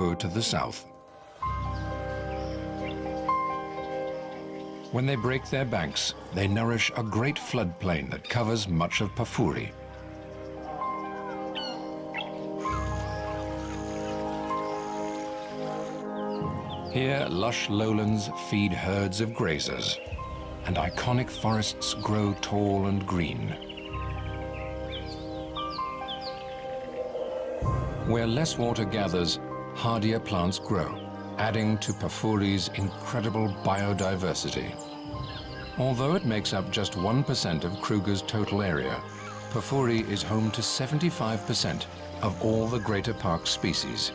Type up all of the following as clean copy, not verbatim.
to the south. When they break their banks, they nourish a great floodplain that covers much of Pafuri. Here, lush lowlands feed herds of grazers, and iconic forests grow tall and green. Where less water gathers, hardier plants grow, adding to Pafuri's incredible biodiversity. Although it makes up just 1% of Kruger's total area, Pafuri is home to 75% of all the Greater Park species.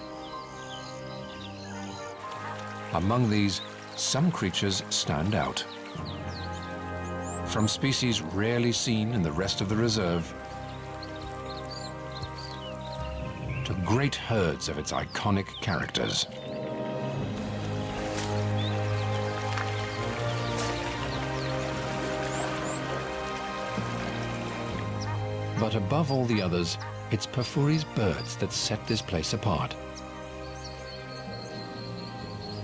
Among these, some creatures stand out. From species rarely seen in the rest of the reserve, to great herds of its iconic characters. But above all the others, it's Pafuri's birds that set this place apart.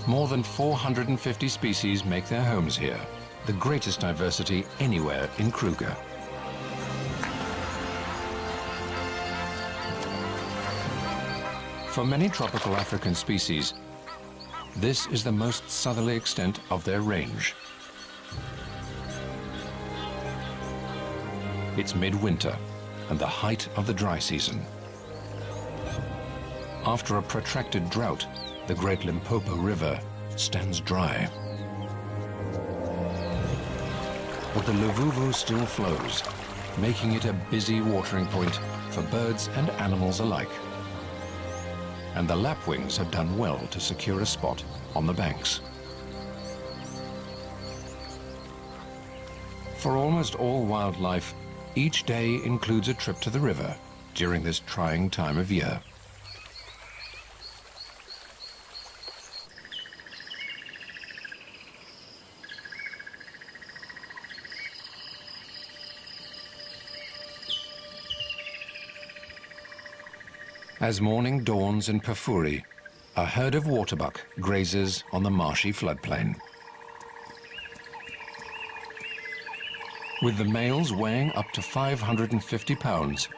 More than 450 species make their homes here, the greatest diversity anywhere in Kruger. For many tropical African species, this is the most southerly extent of their range. It's midwinter and the height of the dry season. After a protracted drought, the Great Limpopo River stands dry. But the Luvuvu still flows, making it a busy watering point for birds and animals alike. And the lapwings have done well to secure a spot on the banks. For almost all wildlife, each day includes a trip to the river during this trying time of year. As morning dawns in Pafuri, a herd of waterbuck grazes on the marshy floodplain. With the males weighing up to 550 pounds,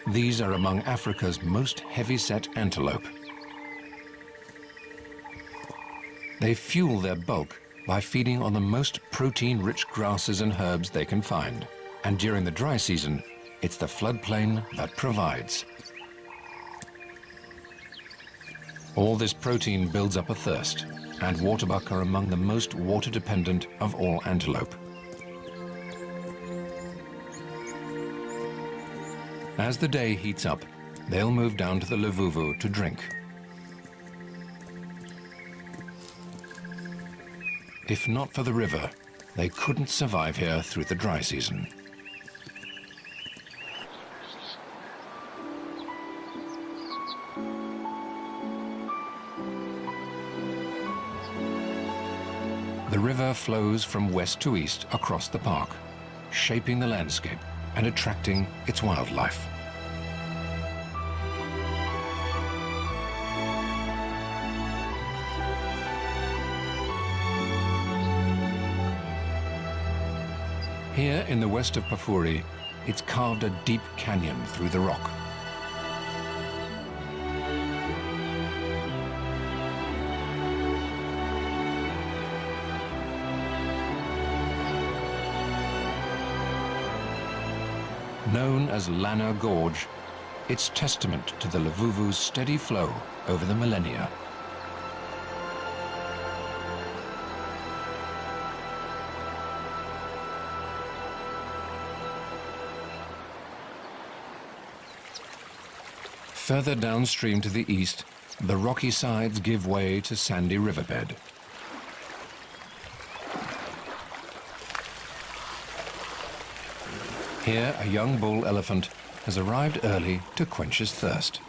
these are among Africa's most heavy-set antelope. They fuel their bulk by feeding on the most protein-rich grasses and herbs they can find. And during the dry season, it's the floodplain that provides. All this protein builds up a thirst, and waterbuck are among the most water-dependent of all antelope. As the day heats up, they'll move down to the Luvuvu to drink. If not for the river, they couldn't survive here through the dry season. The river flows from west to east across the park, shaping the landscape and attracting its wildlife. Here in the west of Pafuri, it's carved a deep canyon through the rock. Known as Lana Gorge, it's testament to the Luvuvu's steady flow over the millennia. Further downstream to the east, the rocky sides give way to sandy riverbed. Here, a young bull elephant has arrived early to quench his thirst.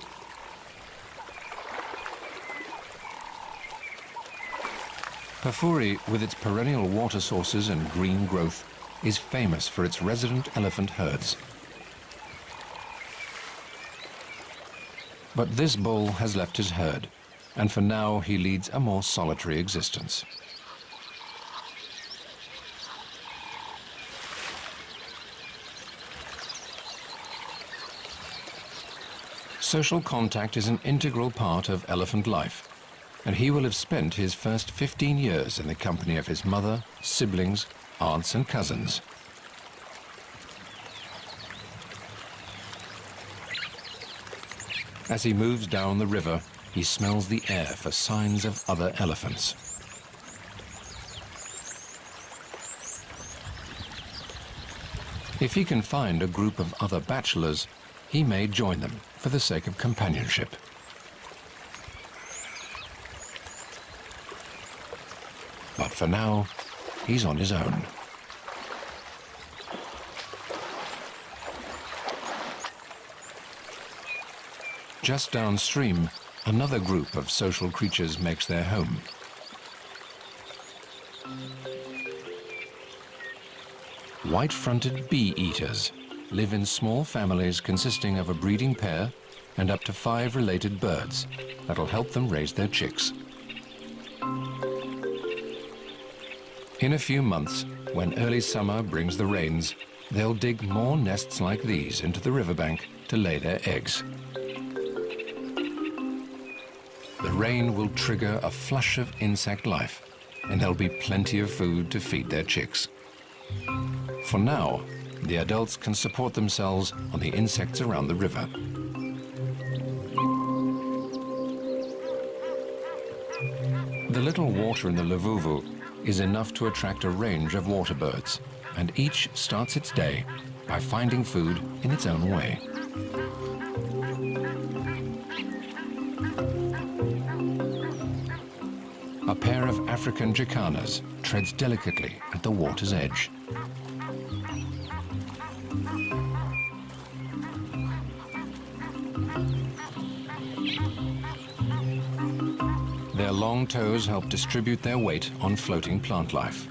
Pafuri, with its perennial water sources and green growth, is famous for its resident elephant herds. But this bull has left his herd and for now he leads a more solitary existence. Social contact is an integral part of elephant life, and he will have spent his first 15 years in the company of his mother, siblings, aunts and cousins. As he moves down the river, he smells the air for signs of other elephants. If he can find a group of other bachelors, he may join them for the sake of companionship. But for now, he's on his own. Just downstream, another group of social creatures makes their home. White-fronted bee-eaters live in small families consisting of a breeding pair and up to 5 related birds that'll help them raise their chicks. In a few months, when early summer brings the rains, they'll dig more nests like these into the riverbank to lay their eggs. The rain will trigger a flush of insect life, and there'll be plenty of food to feed their chicks. For now, the adults can support themselves on the insects around the river. The little water in the Lavuvu is enough to attract a range of water birds, and each starts its day by finding food in its own way. A pair of African jacanas treads delicately at the water's edge. Their long toes help distribute their weight on floating plant life.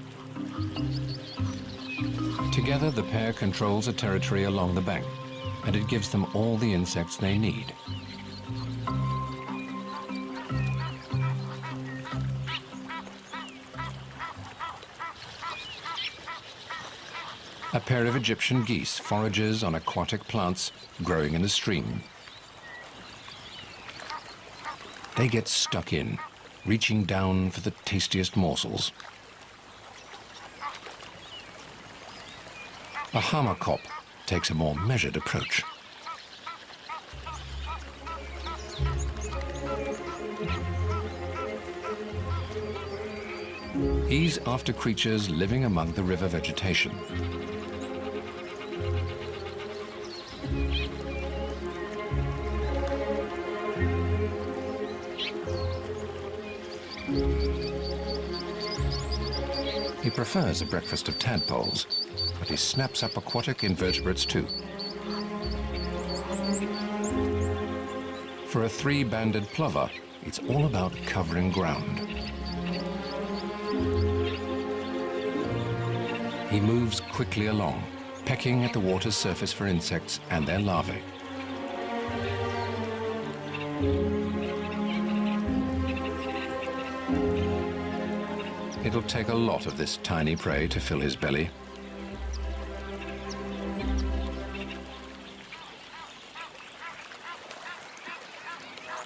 Together, the pair controls a territory along the bank, and it gives them all the insects they need. A pair of Egyptian geese forages on aquatic plants growing in the stream. They get stuck in, reaching down for the tastiest morsels. A hammerkop takes a more measured approach. He's after creatures living among the river vegetation. He prefers a breakfast of tadpoles, but he snaps up aquatic invertebrates too. For a 3-banded plover, it's all about covering ground. He moves quickly along, pecking at the water's surface for insects and their larvae. It'll take a lot of this tiny prey to fill his belly.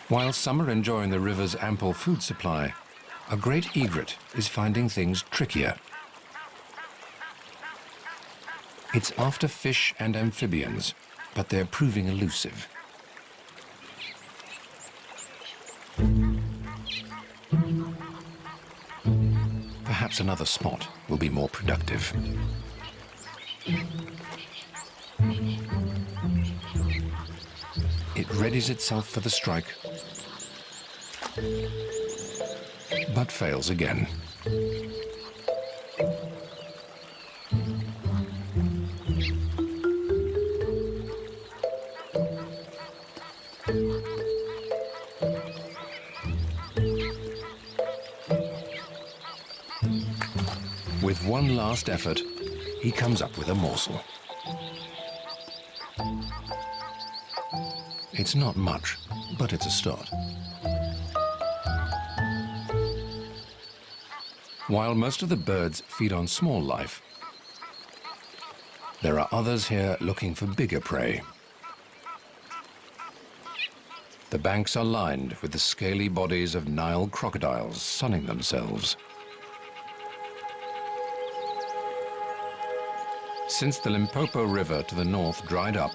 While some are enjoying the river's ample food supply, a great egret is finding things trickier. It's after fish and amphibians, but they're proving elusive. Perhaps another spot will be more productive. It readies itself for the strike, but fails again. With one last effort, he comes up with a morsel. It's not much, but it's a start. While most of the birds feed on small life, there are others here looking for bigger prey. The banks are lined with the scaly bodies of Nile crocodiles sunning themselves. Since the Limpopo River to the north dried up,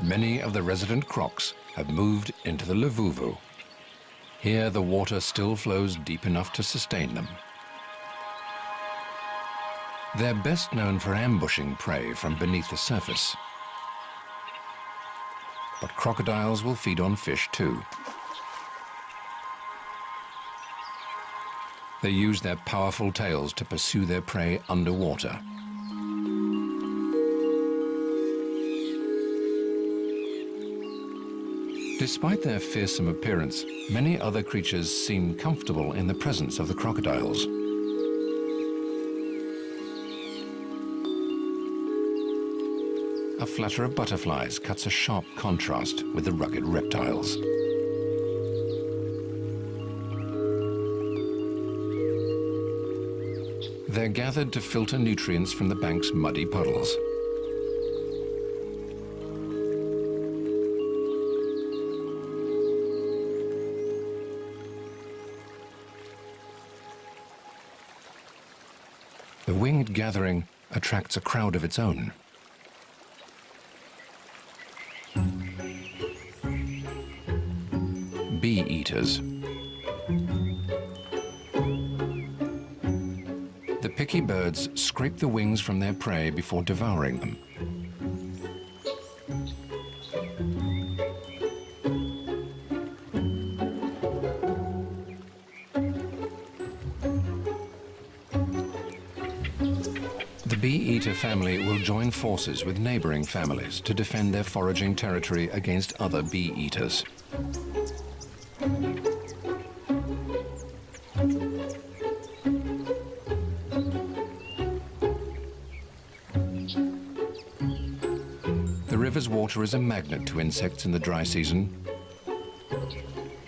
many of the resident crocs have moved into the Luvuvu. Here the water still flows deep enough to sustain them. They're best known for ambushing prey from beneath the surface. But crocodiles will feed on fish too. They use their powerful tails to pursue their prey underwater. Despite their fearsome appearance, many other creatures seem comfortable in the presence of the crocodiles. A flutter of butterflies cuts a sharp contrast with the rugged reptiles. They're gathered to filter nutrients from the bank's muddy puddles. The winged gathering attracts a crowd of its own. Bee eaters. The picky birds scrape the wings from their prey before devouring them. The bee-eater family will join forces with neighboring families to defend their foraging territory against other bee-eaters. The river's water is a magnet to insects in the dry season,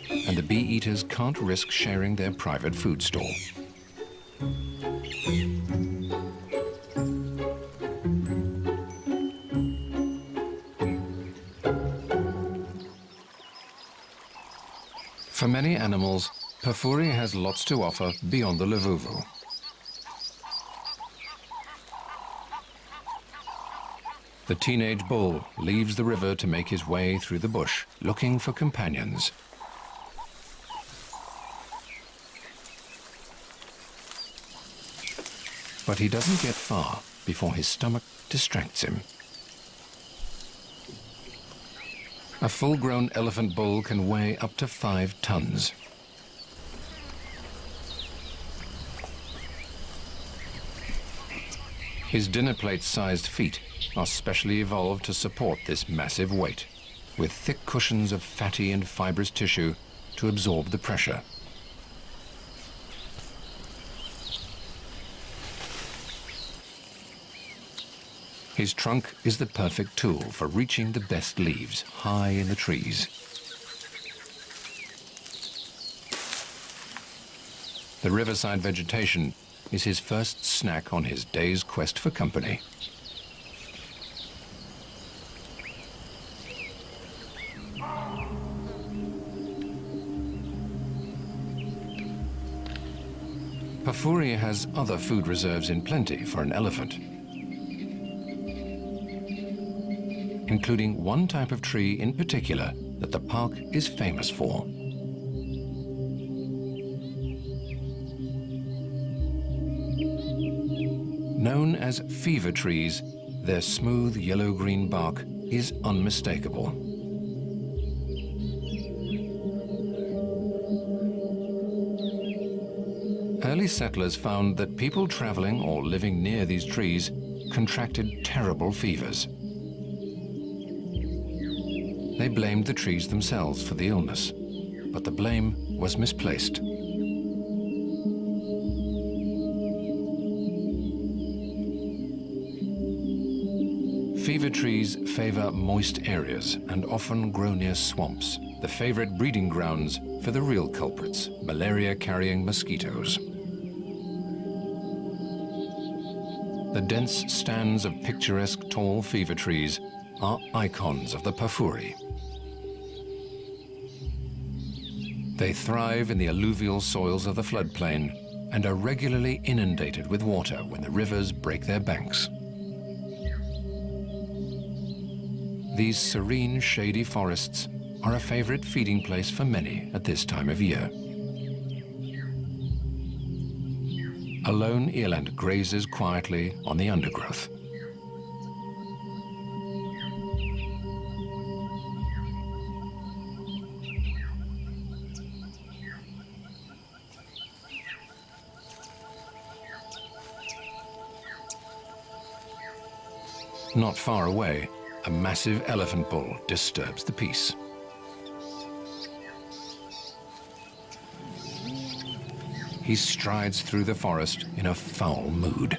and the bee-eaters can't risk sharing their private food store. For many animals, Pafuri has lots to offer beyond the Luvuvu. The teenage bull leaves the river to make his way through the bush, looking for companions. But he doesn't get far before his stomach distracts him. A full-grown elephant bull can weigh up to 5 tons. His dinner plate-sized feet are specially evolved to support this massive weight, with thick cushions of fatty and fibrous tissue to absorb the pressure. His trunk is the perfect tool for reaching the best leaves high in the trees. The riverside vegetation is his first snack on his day's quest for company. Pafuri has other food reserves in plenty for an elephant, including one type of tree in particular that the park is famous for. Known as fever trees, their smooth yellow-green bark is unmistakable. Early settlers found that people traveling or living near these trees contracted terrible fevers. They blamed the trees themselves for the illness, but the blame was misplaced. Fever trees favor moist areas and often grow near swamps, the favorite breeding grounds for the real culprits, malaria-carrying mosquitoes. The dense stands of picturesque tall fever trees are icons of the Pafuri. They thrive in the alluvial soils of the floodplain and are regularly inundated with water when the rivers break their banks. These serene, shady forests are a favorite feeding place for many at this time of year. A lone eland grazes quietly on the undergrowth. Not far away, a massive elephant bull disturbs the peace. He strides through the forest in a foul mood.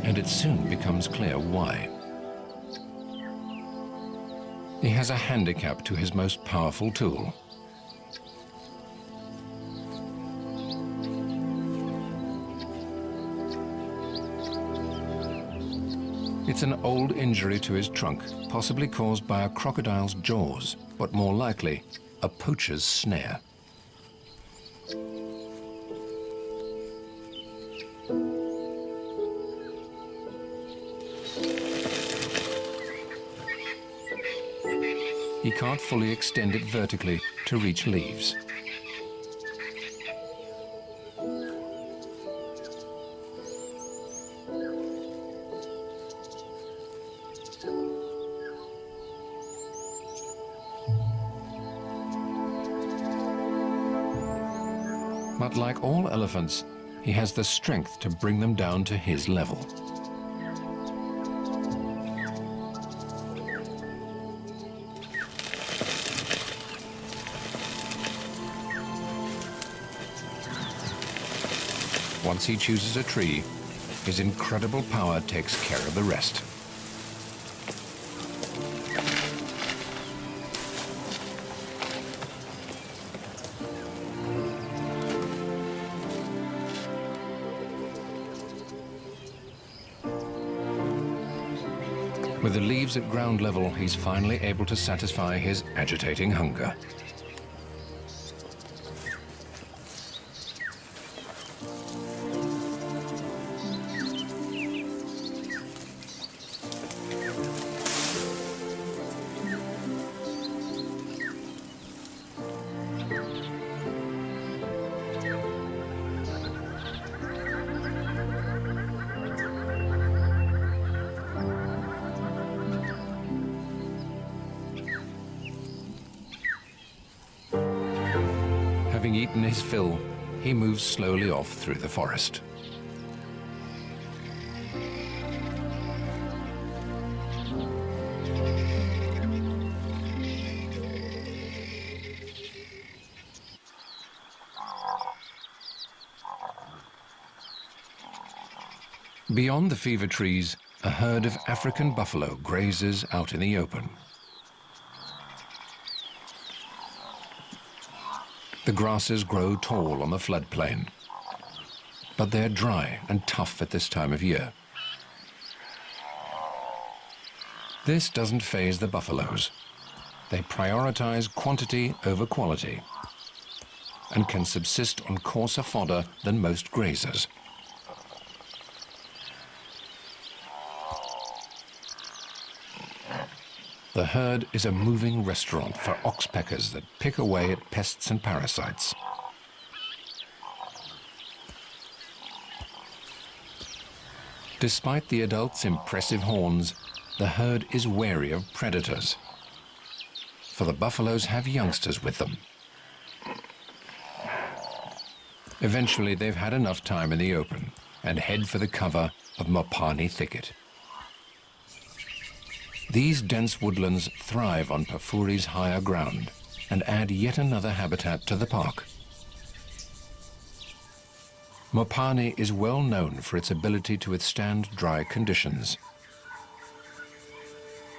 And it soon becomes clear why. He has a handicap to his most powerful tool. It's an old injury to his trunk, possibly caused by a crocodile's jaws, but more likely, a poacher's snare. He can't fully extend it vertically to reach leaves. But like all elephants, he has the strength to bring them down to his level. Once he chooses a tree, his incredible power takes care of the rest. With the leaves at ground level, he's finally able to satisfy his agitating hunger. Having eaten his fill, he moves slowly off through the forest. Beyond the fever trees, a herd of African buffalo grazes out in the open. The grasses grow tall on the floodplain, but they're dry and tough at this time of year. This doesn't faze the buffaloes. They prioritize quantity over quality and can subsist on coarser fodder than most grazers. The herd is a moving restaurant for oxpeckers that pick away at pests and parasites. Despite the adults' impressive horns, the herd is wary of predators, for the buffaloes have youngsters with them. Eventually, they've had enough time in the open and head for the cover of Mopani thicket. These dense woodlands thrive on Pafuri's higher ground and add yet another habitat to the park. Mopani is well known for its ability to withstand dry conditions.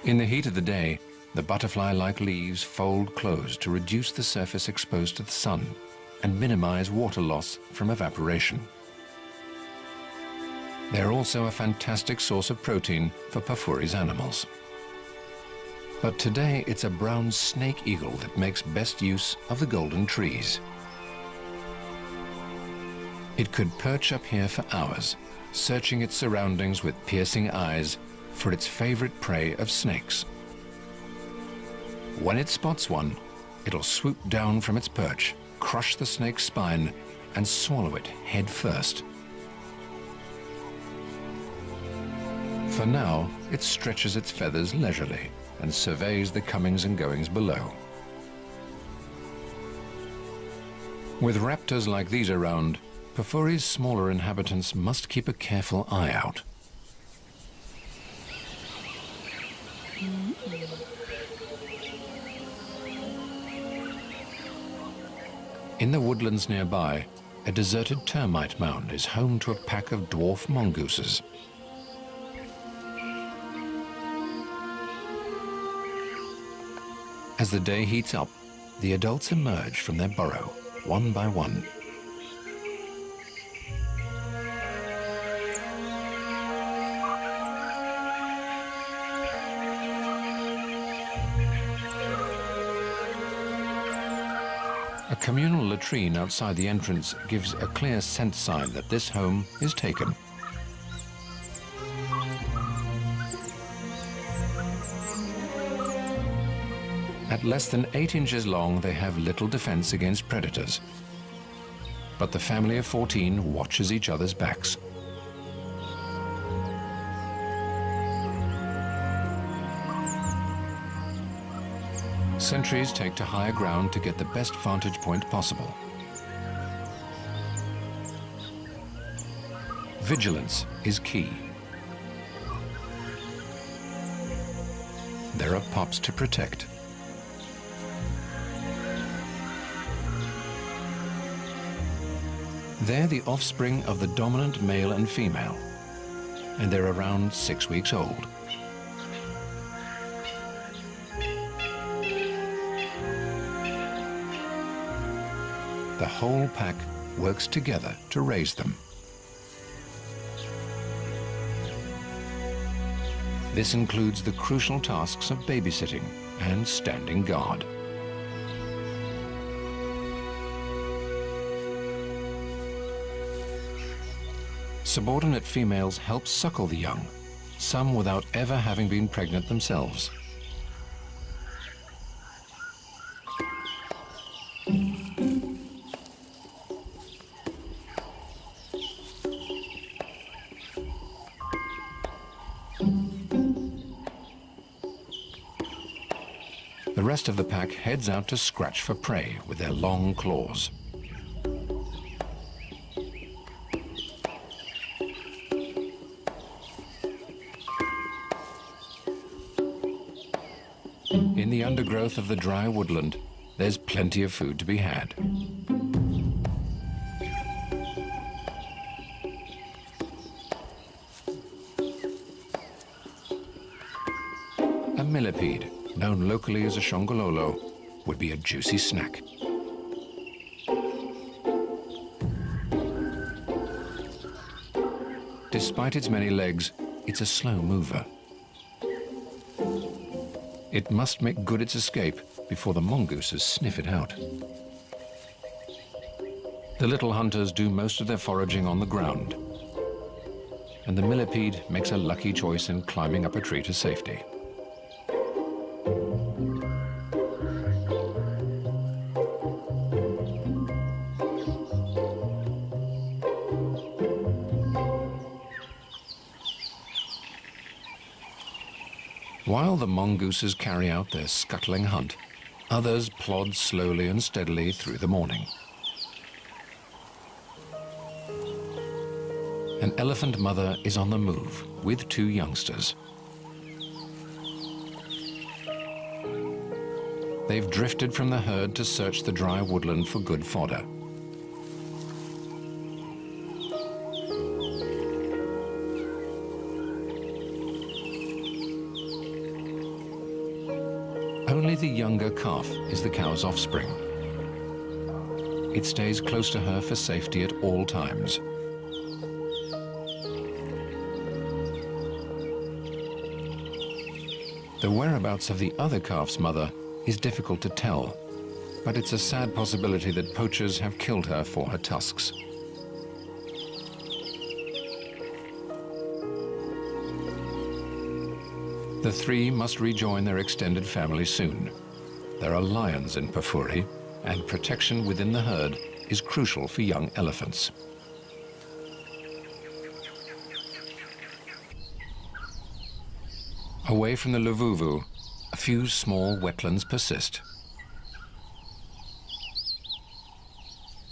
In the heat of the day, The butterfly-like leaves fold closed to reduce the surface exposed to the sun and minimize water loss from evaporation. They're also a fantastic source of protein for Pafuri's animals. But today it's a brown snake eagle that makes best use of the golden trees. It could perch up here for hours, searching its surroundings with piercing eyes for its favorite prey of snakes. When it spots one, it'll swoop down from its perch, crush the snake's spine, and swallow it head first. For now, it stretches its feathers leisurely and surveys the comings and goings below. With raptors like these around, Pafuri's smaller inhabitants must keep a careful eye out. In the woodlands nearby, a deserted termite mound is home to a pack of dwarf mongooses. As the day heats up, the adults emerge from their burrow, one by one. A communal latrine outside the entrance gives a clear scent sign that this home is taken. At less than 8 inches long, they have little defense against predators. But the family of 14 watches each other's backs. Sentries take to higher ground to get the best vantage point possible. Vigilance is key. There are pups to protect. They're the offspring of the dominant male and female, and they're around 6 weeks old. The whole pack works together to raise them. This includes the crucial tasks of babysitting and standing guard. Subordinate females help suckle the young, some without ever having been pregnant themselves. The rest of the pack heads out to scratch for prey with their long claws. In the undergrowth of the dry woodland, there's plenty of food to be had. A millipede, known locally as a shongololo, would be a juicy snack. Despite its many legs, it's a slow mover. It must make good its escape before the mongooses sniff it out. The little hunters do most of their foraging on the ground, and the millipede makes a lucky choice in climbing up a tree to safety. While the mongooses carry out their scuttling hunt, others plod slowly and steadily through the morning. An elephant mother is on the move with 2 youngsters. They've drifted from the herd to search the dry woodland for good fodder. Only the younger calf is the cow's offspring. It stays close to her for safety at all times. The whereabouts of the other calf's mother is difficult to tell, but it's a sad possibility that poachers have killed her for her tusks. The three must rejoin their extended family soon. There are lions in Pafuri, and protection within the herd is crucial for young elephants. Away from the Luvuvu, a few small wetlands persist.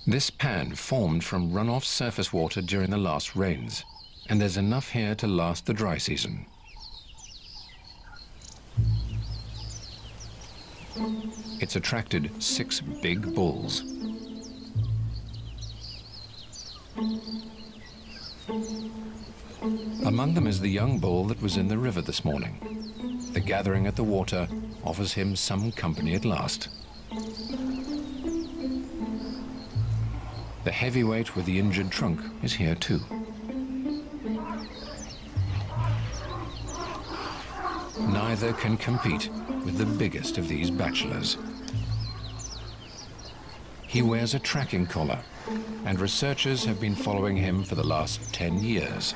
This pan formed from runoff surface water during the last rains, and there's enough here to last the dry season. It's attracted 6 big bulls. Among them is the young bull that was in the river this morning. The gathering at the water offers him some company at last. The heavyweight with the injured trunk is here too. Neither can compete with the biggest of these bachelors. He wears a tracking collar, and researchers have been following him for the last 10 years.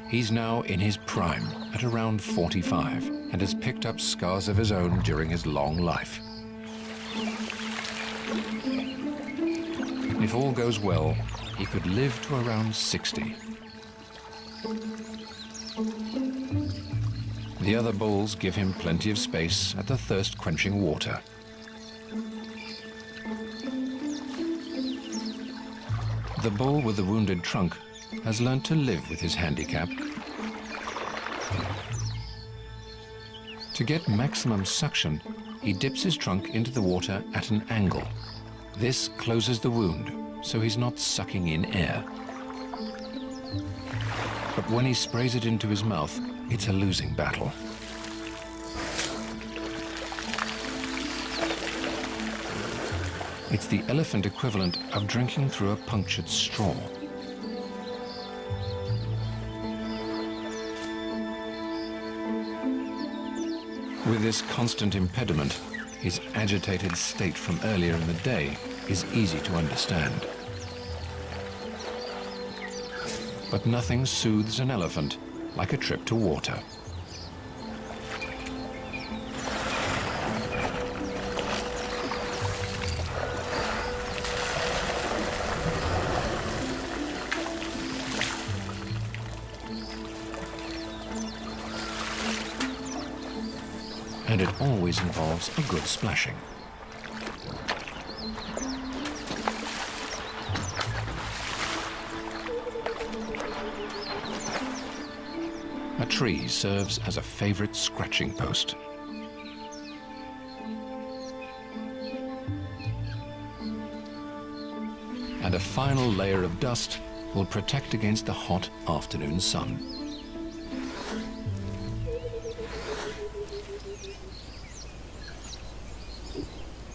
He's now in his prime, at around 45, and has picked up scars of his own during his long life. If all goes well, he could live to around 60. The other bulls give him plenty of space at the thirst-quenching water. The bull with the wounded trunk has learned to live with his handicap. To get maximum suction, he dips his trunk into the water at an angle. This closes the wound, so he's not sucking in air. But when he sprays it into his mouth, it's a losing battle. It's the elephant equivalent of drinking through a punctured straw. With this constant impediment, his agitated state from earlier in the day is easy to understand. But nothing soothes an elephant like a trip to water. And it always involves a good splashing. A tree serves as a favorite scratching post. And a final layer of dust will protect against the hot afternoon sun.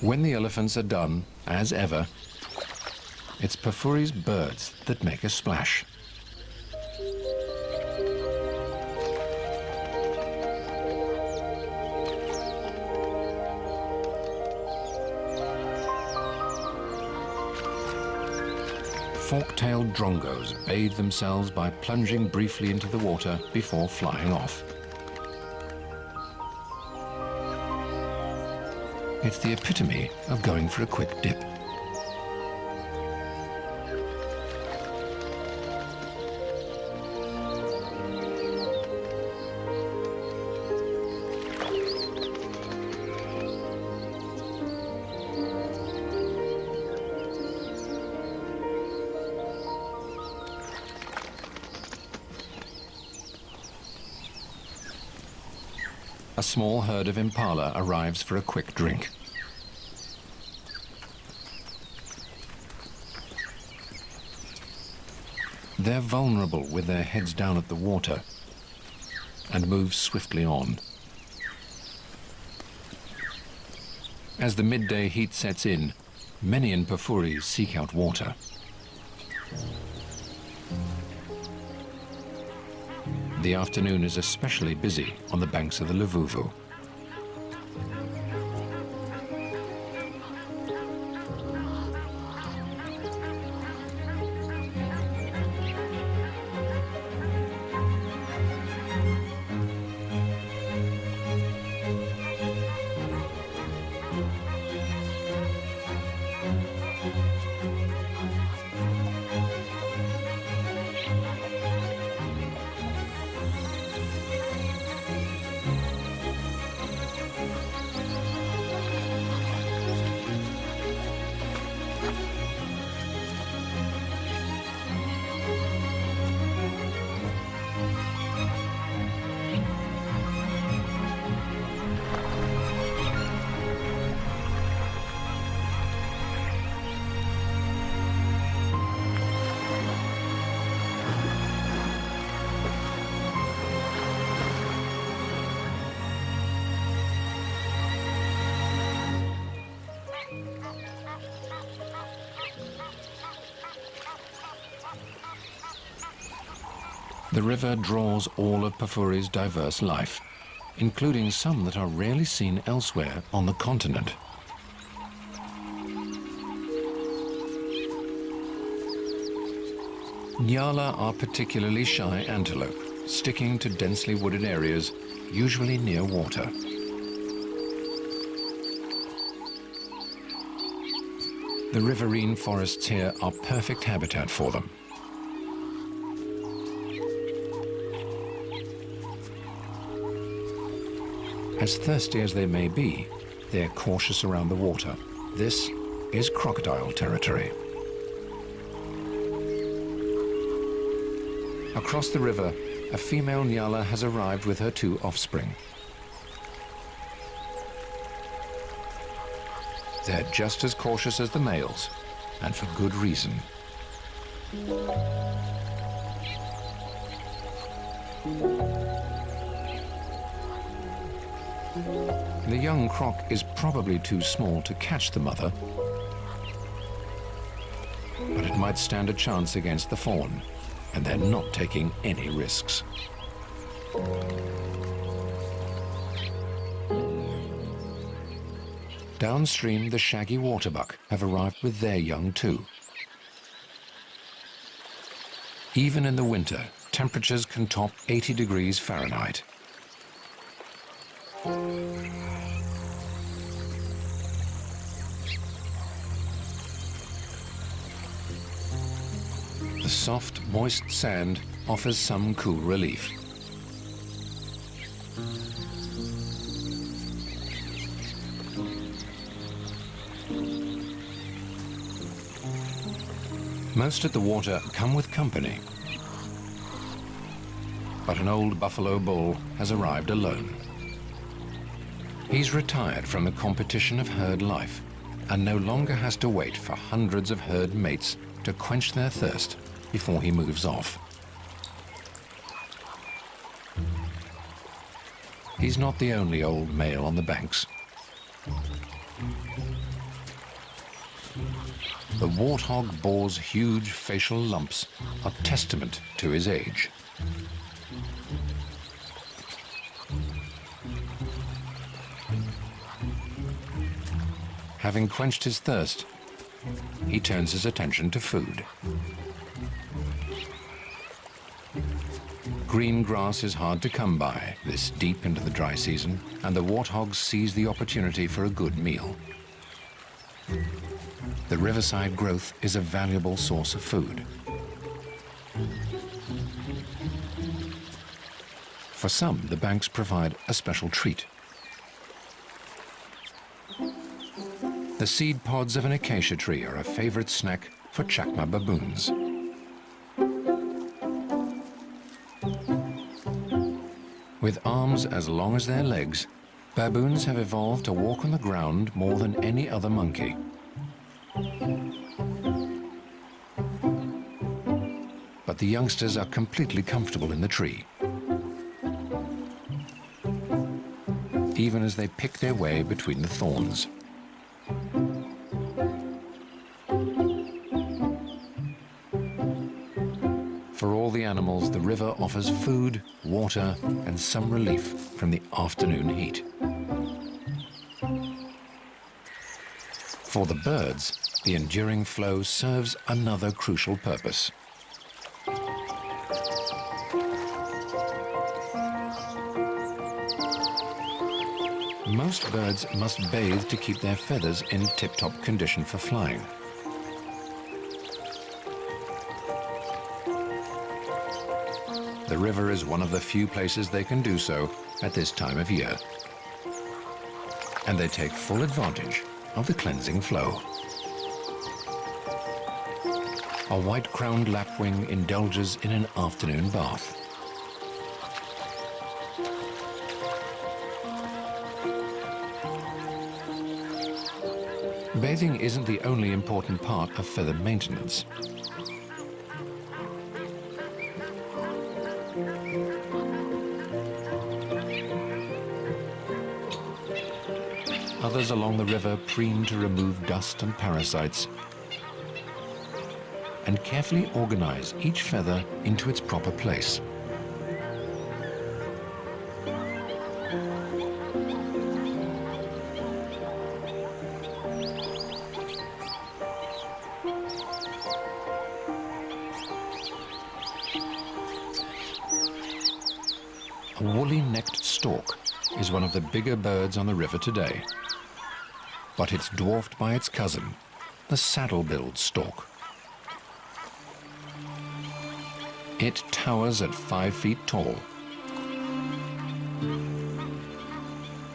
When the elephants are done, as ever, it's Pafuri's birds that make a splash. Fork-tailed drongos bathe themselves by plunging briefly into the water before flying off. It's the epitome of going for a quick dip. A small herd of impala arrives for a quick drink. They're vulnerable with their heads down at the water and move swiftly on. As the midday heat sets in, many in Pafuri seek out water. The afternoon is especially busy on the banks of the Luvuvu. The river draws all of Pafuri's diverse life, including some that are rarely seen elsewhere on the continent. Nyala are particularly shy antelope, sticking to densely wooded areas, usually near water. The riverine forests here are perfect habitat for them. As thirsty as they may be, they're cautious around the water. This is crocodile territory. Across the river, a female Nyala has arrived with her 2 offspring. They're just as cautious as the males, and for good reason. The young croc is probably too small to catch the mother, but it might stand a chance against the fawn, and they're not taking any risks. Downstream, the shaggy waterbuck have arrived with their young too. Even in the winter, temperatures can top 80 degrees Fahrenheit. The soft, moist sand offers some cool relief. Most at the water come with company, but an old buffalo bull has arrived alone. He's retired from the competition of herd life and no longer has to wait for hundreds of herd mates to quench their thirst before he moves off. He's not the only old male on the banks. The warthog boar's huge facial lumps are testament to his age. Having quenched his thirst, he turns his attention to food. Green grass is hard to come by this deep into the dry season, and the warthog sees the opportunity for a good meal. The riverside growth is a valuable source of food. For some, the banks provide a special treat. The seed pods of an acacia tree are a favorite snack for Chakma baboons. With arms as long as their legs, baboons have evolved to walk on the ground more than any other monkey. but the youngsters are completely comfortable in the tree, even as they pick their way between the thorns. For all the animals, the river offers food, water, and some relief from the afternoon heat. For the birds, the enduring flow serves another crucial purpose. Most birds must bathe to keep their feathers in tip-top condition for flying. The river is one of the few places they can do so at this time of year. And they take full advantage of the cleansing flow. A white-crowned lapwing indulges in an afternoon bath. Bathing isn't the only important part of feather maintenance. Others along the river preen to remove dust and parasites and carefully organize each feather into its proper place. A woolly-necked stork is one of the bigger birds on the river today, but it's dwarfed by its cousin, the saddle-billed stork. It towers at 5 feet tall.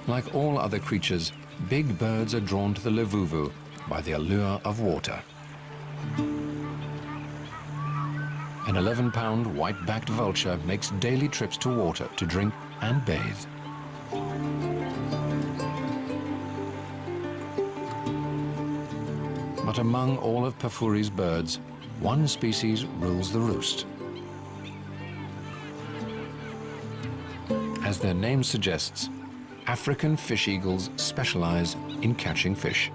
Like all other creatures, big birds are drawn to the Levuvu by the allure of water. An 11-pound white-backed vulture makes daily trips to water to drink and bathe. But among all of Pafuri's birds, one species rules the roost. As their name suggests, African fish eagles specialize in catching fish.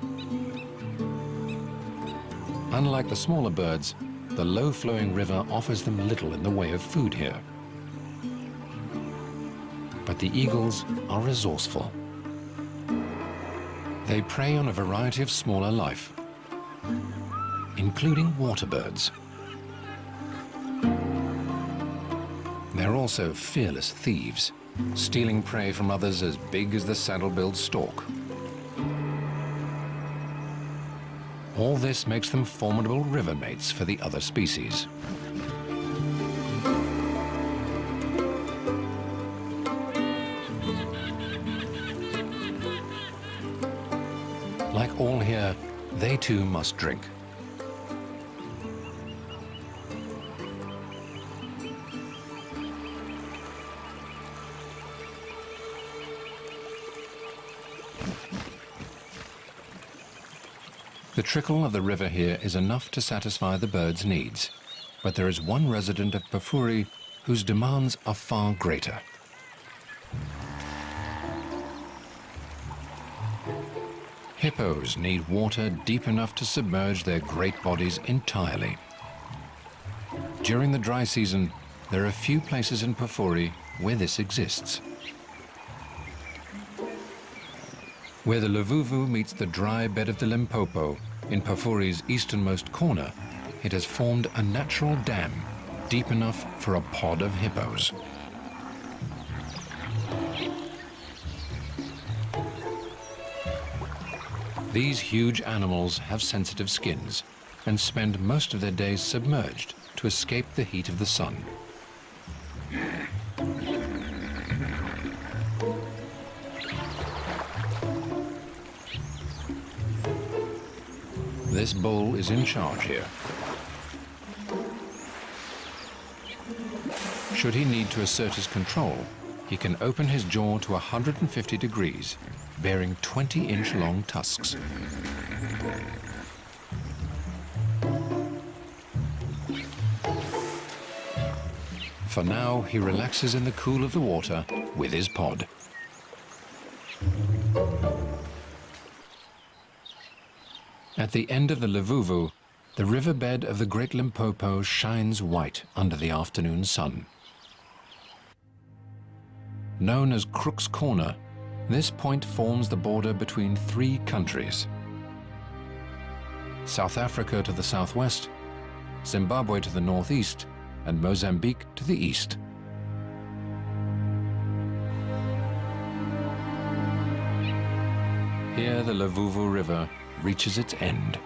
Unlike the smaller birds, the low-flowing river offers them little in the way of food here. But the eagles are resourceful. They prey on a variety of smaller life, including water birds. They're also fearless thieves, stealing prey from others as big as the saddle-billed stork. All this makes them formidable river mates for the other species. Like all here, they too must drink. The trickle of the river here is enough to satisfy the birds' needs, but there is one resident of Pafuri whose demands are far greater. Hippos need water deep enough to submerge their great bodies entirely. During the dry season, there are few places in Pafuri where this exists. Where the Levuvu meets the dry bed of the Limpopo, in Pafuri's easternmost corner, it has formed a natural dam deep enough for a pod of hippos. These huge animals have sensitive skins and spend most of their days submerged to escape the heat of the sun. This bull is in charge here. Should he need to assert his control, he can open his jaw to 150 degrees, bearing 20-inch long tusks. For now, he relaxes in the cool of the water with his pod. At the end of the Luvuvu, the riverbed of the Great Limpopo shines white under the afternoon sun. Known as Crook's Corner, this point forms the border between three countries: South Africa to the southwest, Zimbabwe to the northeast, and Mozambique to the east. Here the Luvuvu River reaches its end.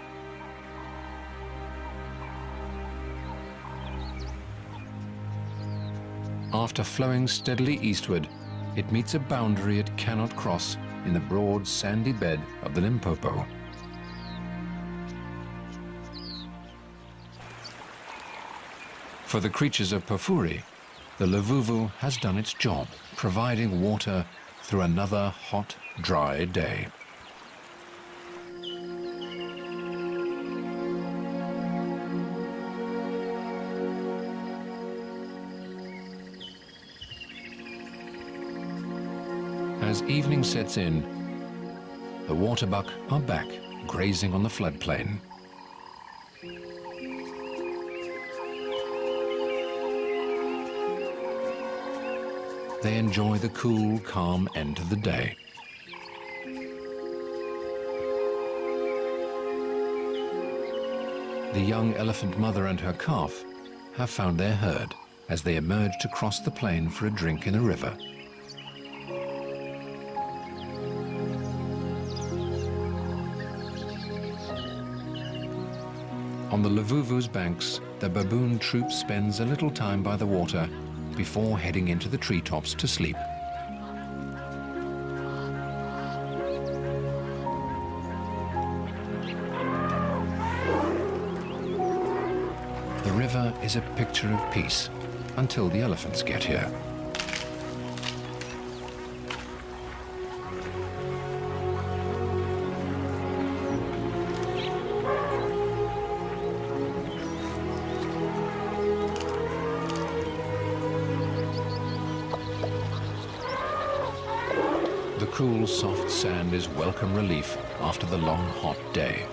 After flowing steadily eastward, it meets a boundary it cannot cross in the broad sandy bed of the Limpopo. For the creatures of Pafuri, the Luvuvu has done its job, providing water through another hot, dry day. As evening sets in, the waterbuck are back, grazing on the floodplain. They enjoy the cool, calm end of the day. The young elephant mother and her calf have found their herd as they emerge to cross the plain for a drink in the river. On the Luvuvu's banks, the baboon troop spends a little time by the water before heading into the treetops to sleep. The river is a picture of peace until the elephants get here. The cool, soft sand is welcome relief after the long, hot day.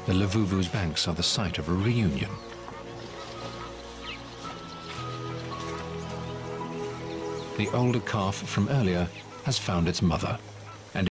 The Luvuvu's banks are the site of a reunion. The older calf from earlier has found its mother.